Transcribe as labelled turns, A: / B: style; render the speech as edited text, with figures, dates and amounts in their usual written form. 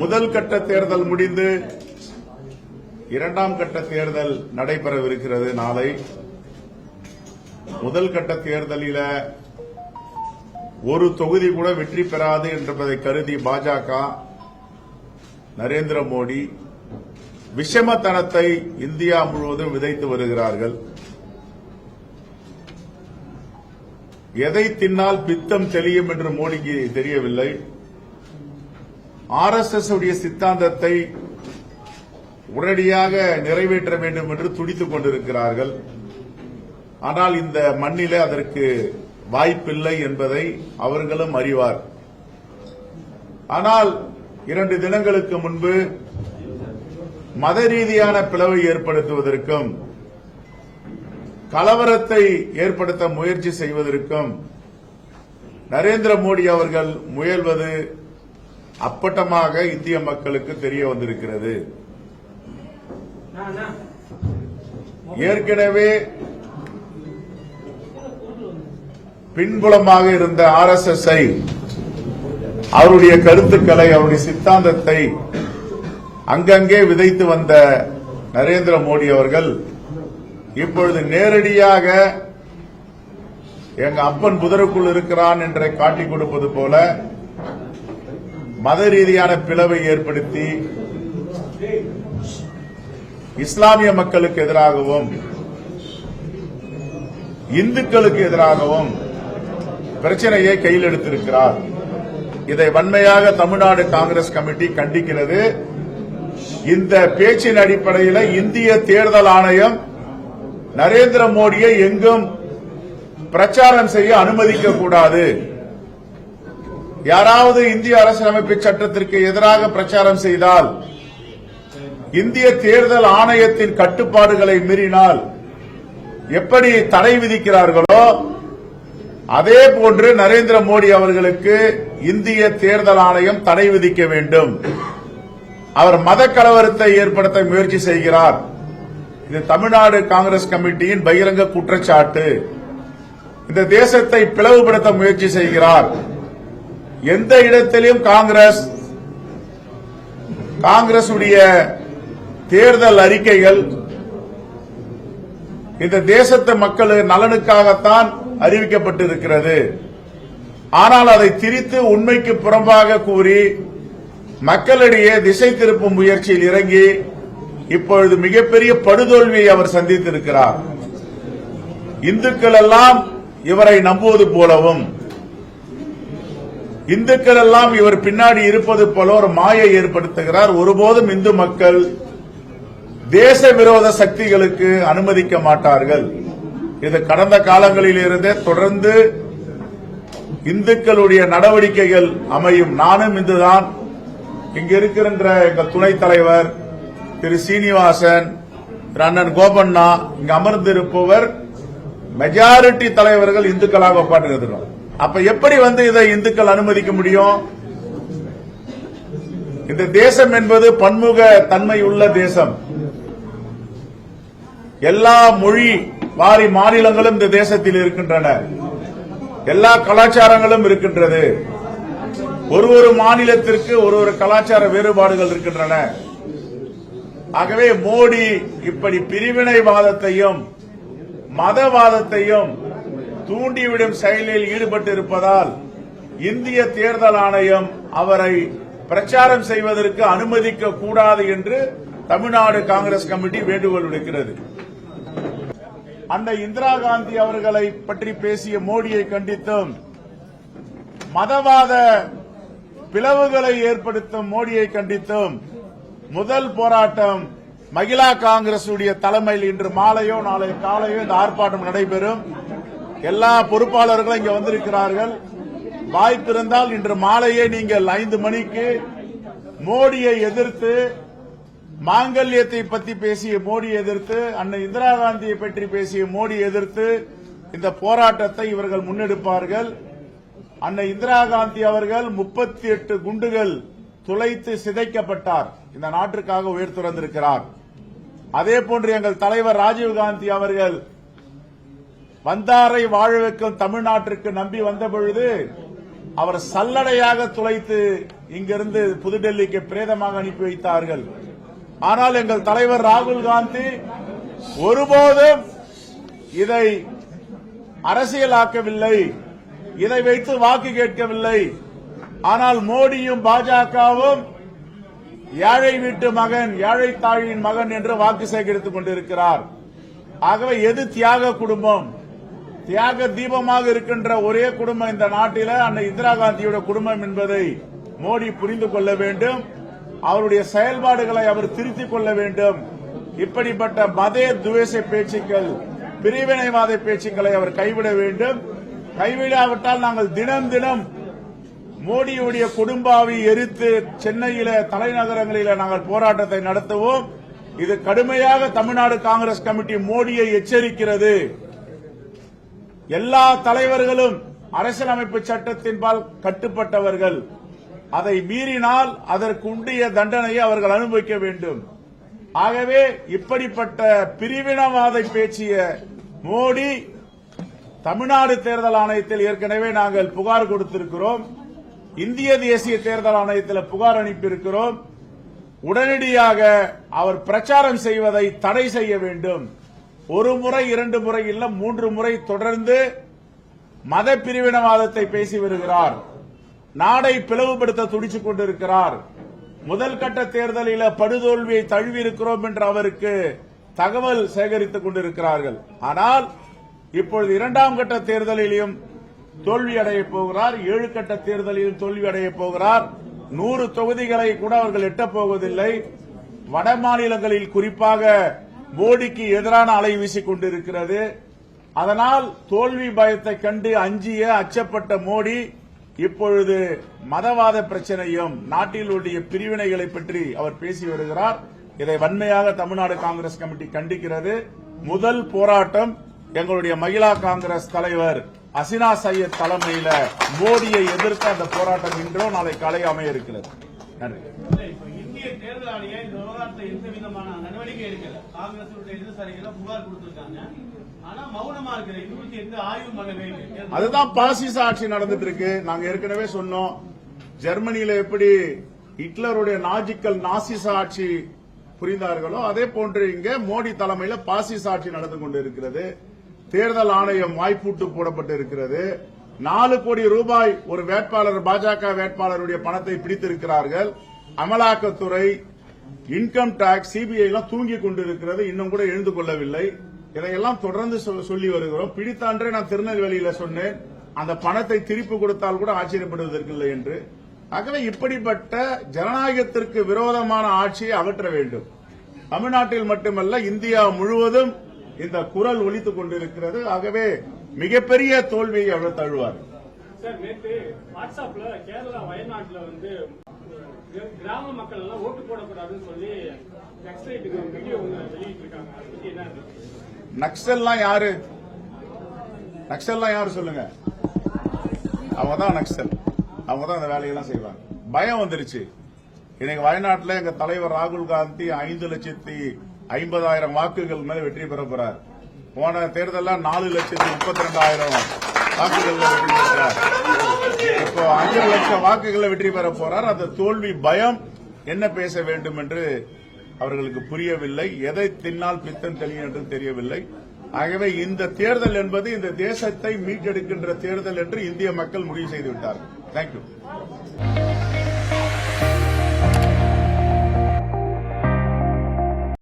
A: முதல் கட்ட தேர்தல் முடிந்து இரண்டாம் கட்ட தேர்தல் நடைபெறவிருக்கிறது. நாளை முதல் கட்ட தேர்தலில் ஒரு தொகுதி கூட வெற்றி பெறாது என்பதை கருதி பாஜக, நரேந்திர மோடி விஷமத்தனத்தை இந்தியா முழுவதும் விதைத்து வருகிறார்கள். எதை தின்னால் பித்தம் தெளியும் என்று மோடிக்கு தெரியவில்லை. RSS உடைய சித்தாந்தத்தை உடனடியாக நிறைவேற்ற வேண்டும் என்று துடித்துக் கொண்டிருக்கிறார்கள். ஆனால் இந்த மண்ணிலே அதற்கு வாய்ப்பில்லை என்பதை அவர்களும் அறிவார். ஆனால் 2 தினங்களுக்கு முன்பு மத ரீதியான பிளவை ஏற்படுத்துவதற்கும் கலவரத்தை ஏற்படுத்த முயற்சி செய்வதற்கும் நரேந்திர மோடி அவர்கள் முயல்வது அப்பட்டமாக இந்திய மக்களுக்கு தெரிய வந்திருக்கிறது. ஏற்கனவே பின்புலமாக இருந்த RSS-ஐ அவருடைய கருத்துக்களை, அவருடைய சித்தாந்தத்தை அங்கங்கே விதைத்து வந்த நரேந்திர மோடி அவர்கள் இப்பொழுது நேரடியாக எங்க அப்பன் புதருக்குள் இருக்கிறான் என்றை காட்டிக் கொடுப்பது போல மத ரீதியான பிளவை ஏற்படுத்தி இஸ்லாமிய மக்களுக்கு எதிராகவும் இந்துக்களுக்கு எதிராகவும் பிரச்சனையை கையில் எடுத்திருக்கிறார். இதை வன்மையாக தமிழ்நாடு காங்கிரஸ் கமிட்டி கண்டிக்கிறது. இந்த பேச்சின் அடிப்படையில் இந்திய தேர்தல் ஆணையம் நரேந்திர மோடியை எங்கும் பிரச்சாரம் செய்ய அனுமதிக்க கூடாது. யாராவது இந்திய அரசியலமைப்பு சட்டத்திற்கு எதிராக பிரச்சாரம் செய்தால், இந்திய தேர்தல் ஆணையத்தின் கட்டுப்பாடுகளை மீறினால் எப்படி தடை விதிக்கிறார்களோ அதே போன்று நரேந்திர மோடி அவர்களுக்கு இந்திய தேர்தல் ஆணையம் தடை விதிக்க வேண்டும். அவர் மத கலவரத்தை ஏற்படுத்த முயற்சி செய்கிறார். இது தமிழ்நாடு காங்கிரஸ் கமிட்டியின் பகிரங்க குற்றச்சாட்டு. இந்த தேசத்தை பிளவுபடுத்த முயற்சி செய்கிறார். எந்த இடத்திலும் காங்கிரஸ் உடைய தேர்தல் அறிக்கைகள் இந்த தேசத்து மக்கள் நலனுக்காகத்தான் அறிவிக்கப்பட்டிருக்கிறது. ஆனால் அதை திரித்து உண்மைக்கு புறம்பாக கூறி மக்களிடையே திசை திருப்பும் முயற்சியில் இறங்கி இப்பொழுது மிகப்பெரிய படுதோல்வியை அவர் சந்தித்திருக்கிறார். இந்துக்கள் எல்லாம் இவரை நம்புவது போலவும், இந்துக்கள் எல்லாம் இவர் பின்னாடி இருப்பது போல ஒரு மாயை ஏற்படுத்துகிறார். ஒருபோதும் இந்து மக்கள் தேச விரோத சக்திகளுக்கு அனுமதிக்க மாட்டார்கள். இது கடந்த காலங்களில் இருந்தே தொடர்ந்து இந்துக்களுடைய நடவடிக்கைகள் அமையும். நானும் இந்துதான். இங்க இருக்கின்ற எங்கள் துணைத் தலைவர் திரு சீனிவாசன், திரு அண்ணன் கோபண்ணா, இங்கு அமர்ந்திருப்பவர் மெஜாரிட்டி தலைவர்கள் இந்துக்களாக உட்கார்ந்திருக்கிறோம். அப்ப எப்படி இதை இந்துக்கள் அனுமதிக்க முடியும்? இந்த தேசம் என்பது பன்முக தன்மை உள்ள தேசம். எல்லா மொழி வாரி மாநிலங்களும் இந்த தேசத்தில் இருக்கின்றன. எல்லா கலாச்சாரங்களும் இருக்கின்றது. ஒரு மாநிலத்திற்கு ஒரு கலாச்சார வேறுபாடுகள் இருக்கின்றன. ஆகவே மோடி இப்படி பிரிவினைவாதத்தையும் மதவாதத்தையும் தூண்டிவிடும் செயலில் ஈடுபட்டு இருப்பதால் இந்திய தேர்தல் ஆணையம் அவரை பிரச்சாரம் செய்வதற்கு அனுமதிக்க கூடாது என்று தமிழ்நாடு காங்கிரஸ் கமிட்டி வேண்டுகோள் விடுக்கிறது. அன்னை இந்திரா காந்தி அவர்களை பற்றி பேசிய மோடியை கண்டித்தும், மதவாத பிளவுகளை ஏற்படுத்தும் மோடியை கண்டித்தும் முதல் போராட்டம் மகிழா காங்கிரஸ் உடைய தலைமையில் இன்று மாலையோ நாளை காலையோ இந்த ஆர்ப்பாட்டம் நடைபெறும். எல்லா பொறுப்பாளர்களும் இங்கே வந்திருக்கிறார்கள். வாய்ப்பிருந்தால் இன்று மாலையே நீங்கள் 5 மணிக்கு மோடியை எதிர்த்து, மாங்கல்யத்தை பற்றி பேசிய மோடியை எதிர்த்து, அன்னை இந்திரா காந்தியை பற்றி பேசிய மோடியை எதிர்த்து இந்த போராட்டத்தை இவர்கள் முன்னெடுப்பார்கள். அன்னை இந்திரா காந்தி அவர்கள் 38 குண்டுகள் துளைத்து சிதைக்கப்பட்டார். இந்த நாட்டிற்காக உயிர் துறந்திருக்கிறார். அதேபோன்று எங்கள் தலைவர் ராஜீவ்காந்தி அவர்கள் வந்தாரை வாழ வைக்கும் தமிழ்நாட்டிற்கு நம்பி வந்த பொழுது அவர் சல்லடையாக துளைத்து இங்கிருந்து புதுடெல்லிக்கு பிரேதமாக அனுப்பி வைத்தார்கள். ஆனால் எங்கள் தலைவர் ராகுல் காந்தி ஒருபோதும் இதை அரசியலாக்கவில்லை, இதை வைத்து வாக்கு கேட்கவில்லை. ஆனால் மோடியும் பாஜகவும் ஏழை வீட்டு மகன், ஏழை தாயின் மகன் என்று வாக்கு சேகரித்துக் கொண்டிருக்கிறார். ஆகவே எது தியாக குடும்பம், தியாக தீபமாக இருக்கின்ற ஒரே குடும்பம் இந்த நாட்டில் அன்னை இந்திரா காந்தியோட குடும்பம் என்பதை மோடி புரிந்து கொள்ள வேண்டும். அவருடைய செயல்பாடுகளை அவர் திருத்திக் கொள்ள வேண்டும். இப்படிப்பட்ட மத துவேஷ பேச்சுக்கள், பிரிவினைவாத பேச்சுக்களை அவர் கைவிட வேண்டும். கைவிடாவிட்டால் நாங்கள் தினம் தினம் மோடியுடைய குடும்பாவை எரித்து சென்னையில தலைநகரங்களில் நாங்கள் போராட்டத்தை நடத்துவோம். இது கடுமையாக தமிழ்நாடு காங்கிரஸ் கமிட்டி மோடியை எச்சரிக்கிறது. எல்லா தலைவர்களும் அரசியலமைப்பு சட்டத்தின்பால் கட்டுப்பட்டவர்கள். அதை மீறினால் அதற்கு உண்டிய தண்டனையை அவர்கள் அனுபவிக்க வேண்டும். ஆகவே இப்படிப்பட்ட பிரிவினவாத பேச்சிய மோடி தமிழ்நாடு தேர்தல் ஆணையத்தில் ஏற்கனவே நாங்கள் புகார் கொடுத்திருக்கிறோம். இந்திய தேசிய தேர்தல் ஆணையத்தில் புகார் அனுப்பியிருக்கிறோம். உடனடியாக அவர் பிரச்சாரம் செய்வதை தடை செய்ய வேண்டும். ஒரு முறை, இரண்டு முறை இல்ல, 3 முறை தொடர்ந்து மத பிரிவினவாதத்தை பேசி வருகிறார். நாடை பிளவுபடுத்த துடித்துக் கொண்டிருக்கிறார். முதல் கட்ட தேர்தலில் படுதோல்வியை தழுவியிருக்கிறோம் என்று அவருக்கு தகவல் சேகரித்துக் கொண்டிருக்கிறார்கள். ஆனால் இப்பொழுது 2ஆம் கட்ட தேர்தலிலும் தோல்வி அடையப் போகிறார். 7 கட்ட தேர்தலிலும் தோல்வி அடையப் போகிறார். 100 தொகுதிகளை கூட அவர்கள் எட்டப் போவதில்லை. வட மாநிலங்களில் குறிப்பாக மோடிக்கு எதிரான அலை வீசிக் கொண்டிருக்கிறது. அதனால் தோல்வி பயத்தை கண்டு அஞ்சிய அச்சப்பட்ட மோடி இப்பொழுது மதவாத பிரச்சனையும் நாட்டில் உள்ள பிரிவினைகளை பற்றி அவர் பேசி வருகிறார். இதை வன்மையாக தமிழ்நாடு காங்கிரஸ் கமிட்டி கண்டிக்கிறது. முதல் போராட்டம் எங்களுடைய மகிழா காங்கிரஸ் தலைவர் அசினா சையத் தலைமையில் மோடியை எதிர்த்து அந்த போராட்டம் இன்றோ நாளை காலை அமைய இருக்கிறது. நன்றி.
B: இந்திய தேர்தல் ஆணையம் இந்த விவகாரத்தில் எந்த விதமான நடவடிக்கை எடுக்கல. காங்கிரஸ் இடதுசாரிகள் புகார் கொடுத்திருக்காங்க. ஆனா மௌனமா இருக்கிற இன்னும் எந்த ஆய்வு பண்ணவே இல்லை.
A: அதுதான் பாசிச ஆட்சி நடந்துட்டு இருக்கு. நாங்க ஏற்கனவே சொன்னோம், ஜெர்மனியில எப்படி ஹிட்லருடைய நாஜிக்கல் நாசிச ஆட்சி புரிந்தார்களோ அதே போன்று இங்க மோடி தலைமையில் பாசிச ஆட்சி நடந்து கொண்டிருக்கிறது. தேர்தல் ஆணையம் வாய்ப்பூட்டு போடப்பட்டு இருக்கிறது. 4 கோடி ரூபாய் ஒரு வேட்பாளர், பாஜக வேட்பாளருடைய பணத்தை பிடித்திருக்கிறார்கள். அமலாக்கத்துறை, இன்கம் டாக்ஸ், சிபிஐ எல்லாம் தூங்கிக் கொண்டிருக்கிறது. இன்னும் கூட எழுந்து கொள்ளவில்லை. இதையெல்லாம் தொடர்ந்து சொல்லி வருகிறோம். பிடித்தான்றே நான் திருநெல்வேலியில சொன்னேன், அந்த பணத்தை திருப்பி கொடுத்தால் கூட ஆச்சரியப்படுவதற்கில்லை என்று. ஆகவே இப்படிப்பட்ட ஜனநாயகத்திற்கு விரோதமான ஆட்சியை அகற்ற வேண்டும். தமிழ்நாட்டில் மட்டுமல்ல, இந்தியா முழுவதும் இந்த குரல் ஒலித்துக் கொண்டிருக்கிறது. ஆகவே மிகப்பெரிய தோல்வியை அவர் தழுவார்.
C: சார், நேற்று வாட்ஸ்அப்ல கேரளா வயநாட்டுல கிராம மக்கள் எல்லாம் ஓட்டு போடக்கூடாதுன்னு சொல்லி நக்சலைட்டுக்கு வீடியோ ஒன்று வெளியிட்டிருக்காங்க. அதை பத்தி என்ன?
A: நக்சல்லாம் யாரு? நக்சல்லாம் யாரு சொல்லுங்க? அவங்கதான் நக்சல். அவங்கதான் அந்த வேலையெல்லாம் செய்வாங்க. பயம் வந்துருச்சு. இன்னைக்கு வயநாட்டில் எங்க தலைவர் ராகுல் காந்தி 5,50,000 வாக்குகள் மேல வெற்றி பெற போறார். போன தேர்தலில் 4,32,000 வாக்குகள் வெற்றி பெற்றார். இப்போ 5 லட்சம் வாக்குகளை வெற்றி பெற போறார். அந்த தோல்வி பயம் என்ன பேச வேண்டும் என்று அவர்களுக்கு புரியவில்லை. எதை தின்னால் பித்தம் தெளியும் என்று தெரியவில்லை. ஆகவே இந்த தேர்தல் என்பது இந்த தேசத்தை மீட்டெடுக்கின்ற தேர்தல் என்று இந்திய மக்கள் முடிவு செய்துவிட்டார்கள். தேங்க்யூ.